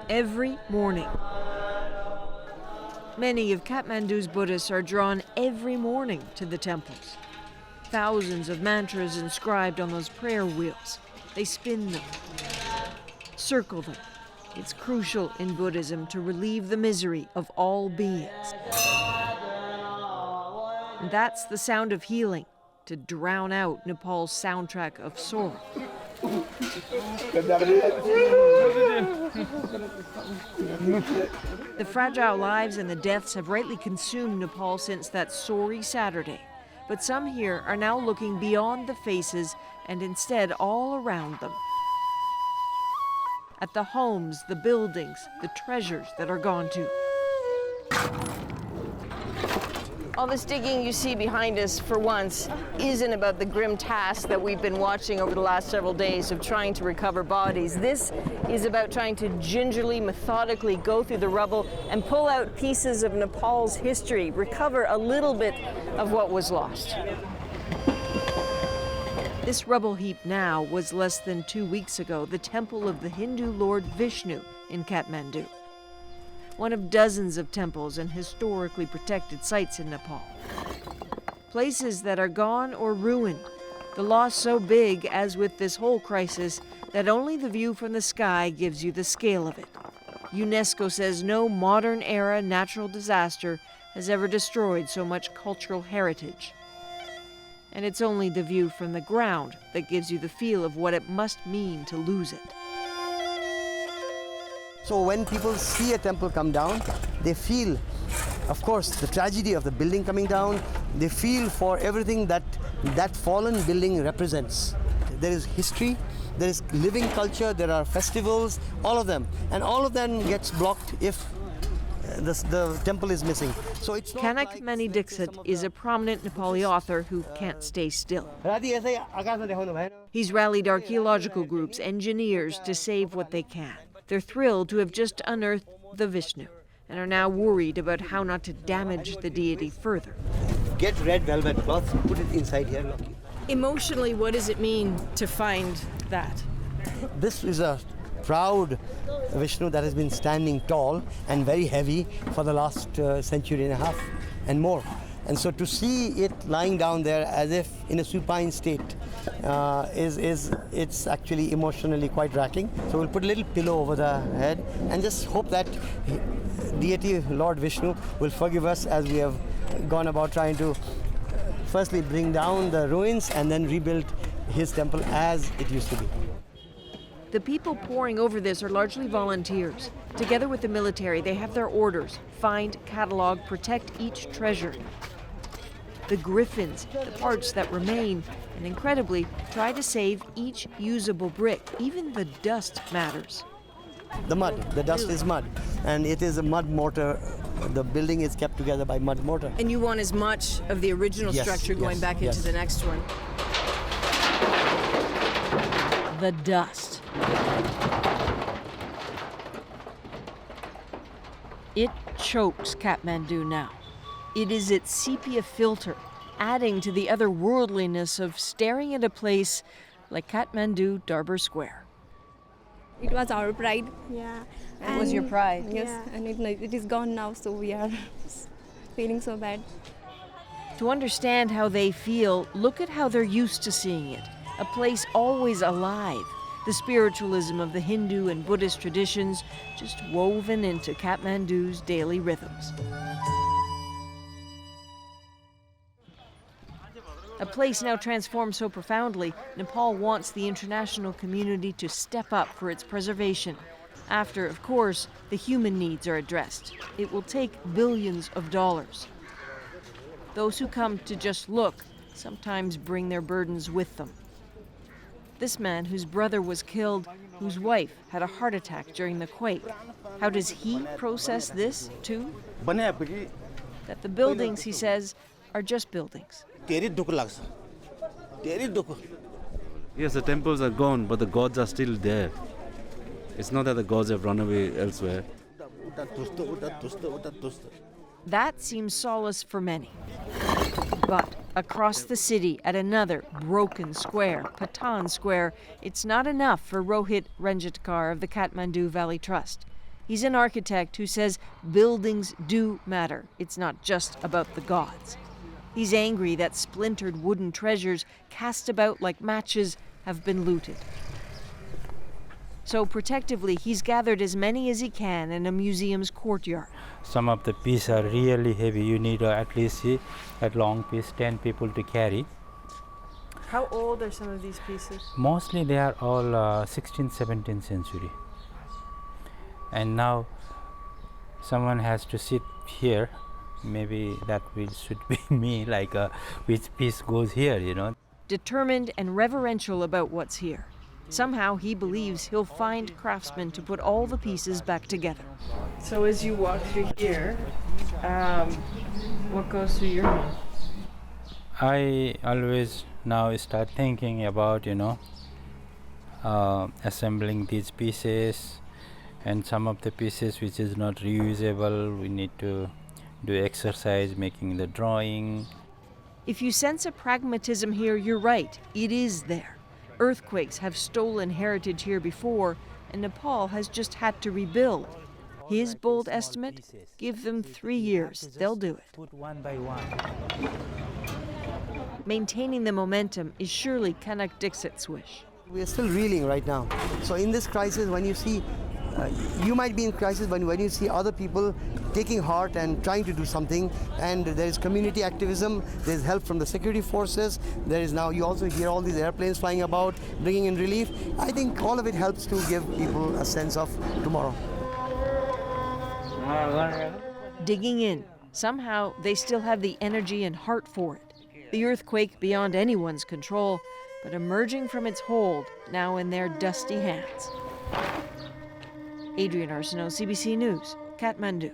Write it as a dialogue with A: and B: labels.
A: every morning. Many of Kathmandu's Buddhists are drawn every morning to the temples. Thousands of mantras inscribed on those prayer wheels. They spin them, circle them. It's crucial in Buddhism to relieve the misery of all beings. And that's the sound of healing, to drown out Nepal's soundtrack of sorrow. The fragile lives and the deaths have rightly consumed Nepal since that sorry Saturday. But some here are now looking beyond the faces and instead all around them. At the homes, the buildings, the treasures that are gone too.
B: All this digging you see behind us, for once, isn't about the grim task that we've been watching over the last several days of trying to recover bodies. This is about trying to gingerly, methodically go through the rubble and pull out pieces of Nepal's history, recover a little bit of what was lost.
A: This rubble heap now was less than 2 weeks ago the temple of the Hindu Lord Vishnu in Kathmandu. One of dozens of temples and historically protected sites in Nepal. Places that are gone or ruined, the loss so big, as with this whole crisis, that only the view from the sky gives you the scale of it. UNESCO says no modern-era natural disaster has ever destroyed so much cultural heritage. And it's only the view from the ground that gives you the feel of what it must mean to lose it.
C: So when people see a temple come down, they feel, of course, the tragedy of the building coming down. They feel for everything that that fallen building represents. There is history, there is living culture, there are festivals, all of them. And all of them gets blocked if the temple is missing. So it's
A: Kanak Mani Dixit is a prominent Nepali author who can't stay still. He's rallied archaeological groups, engineers, to save what they can. They're thrilled to have just unearthed the Vishnu and are now worried about how not to damage the deity further.
C: Get red velvet cloth, put it inside here. Look.
B: Emotionally, what does it mean to find that?
C: This is a proud Vishnu that has been standing tall and very heavy for the last century and a half and more. And so to see it lying down there as if in a supine state it's actually emotionally quite rattling. So we'll put a little pillow over the head and just hope that deity Lord Vishnu will forgive us as we have gone about trying to firstly bring down the ruins and then rebuild his temple as it used to be.
A: The people poring over this are largely volunteers. Together with the military, they have their orders: find, catalog, protect each treasure. The griffins, the parts that remain, and incredibly, try to save each usable brick. Even the dust matters.
C: The mud, the dust is mud, and it is a mud mortar. The building is kept together by mud mortar.
B: And you want as much of the original structure going back into the next one.
A: The dust. It chokes Kathmandu now. It is its sepia filter, adding to the otherworldliness of staring at a place like Kathmandu Darbar Square.
D: It was our pride.
B: Yeah. It was your pride.
D: Yes, yeah. And it is gone now, so we are feeling so bad.
A: To understand how they feel, look at how they're used to seeing it. A place always alive. The spiritualism of the Hindu and Buddhist traditions just woven into Kathmandu's daily rhythms. A place now transformed so profoundly, Nepal wants the international community to step up for its preservation. After, of course, the human needs are addressed. It will take billions of dollars. Those who come to just look sometimes bring their burdens with them. This man, whose brother was killed, whose wife had a heart attack during the quake, how does he process this, too? That the buildings, he says, are just buildings.
E: Yes, the temples are gone, but the gods are still there. It's not that the gods have run away elsewhere.
A: That seems solace for many. But across the city at another broken square, Patan Square, it's not enough for Rohit Ranjitkar of the Kathmandu Valley Trust. He's an architect who says buildings do matter. It's not just about the gods. He's angry that splintered wooden treasures cast about like matches have been looted. So protectively, he's gathered as many as he can in a museum's courtyard.
F: Some of the pieces are really heavy. You need at least a long piece, 10 people to carry.
B: How old are some of these pieces?
F: Mostly they are all 16th, 17th century. And now someone has to sit here. Maybe that should be me, like which piece goes here, you know.
A: Determined and reverential about what's here. Somehow he believes he'll find craftsmen to put all the pieces back together.
B: So as you walk through here, what goes through your mind?
F: I always now start thinking about, assembling these pieces, and some of the pieces which is not reusable, we need to do exercise making the drawing.
A: If you sense a pragmatism here, you're right. It is there. Earthquakes have stolen heritage here before, and Nepal has just had to rebuild. His bold estimate? Give them 3 years. They'll do it.
F: Put one by one.
A: Maintaining the momentum is surely Kanak Dixit's wish.
C: We are still reeling right now. So in this crisis, when you see, you might be in crisis, but when you see other people taking heart and trying to do something, and there is community activism, there is help from the security forces, there is now, you also hear all these airplanes flying about, bringing in relief. I think all of it helps to give people a sense of tomorrow.
A: Digging in. Somehow they still have the energy and heart for it. The earthquake beyond anyone's control, but emerging from its hold, now in their dusty hands. Adrian Arsenault, CBC News, Kathmandu.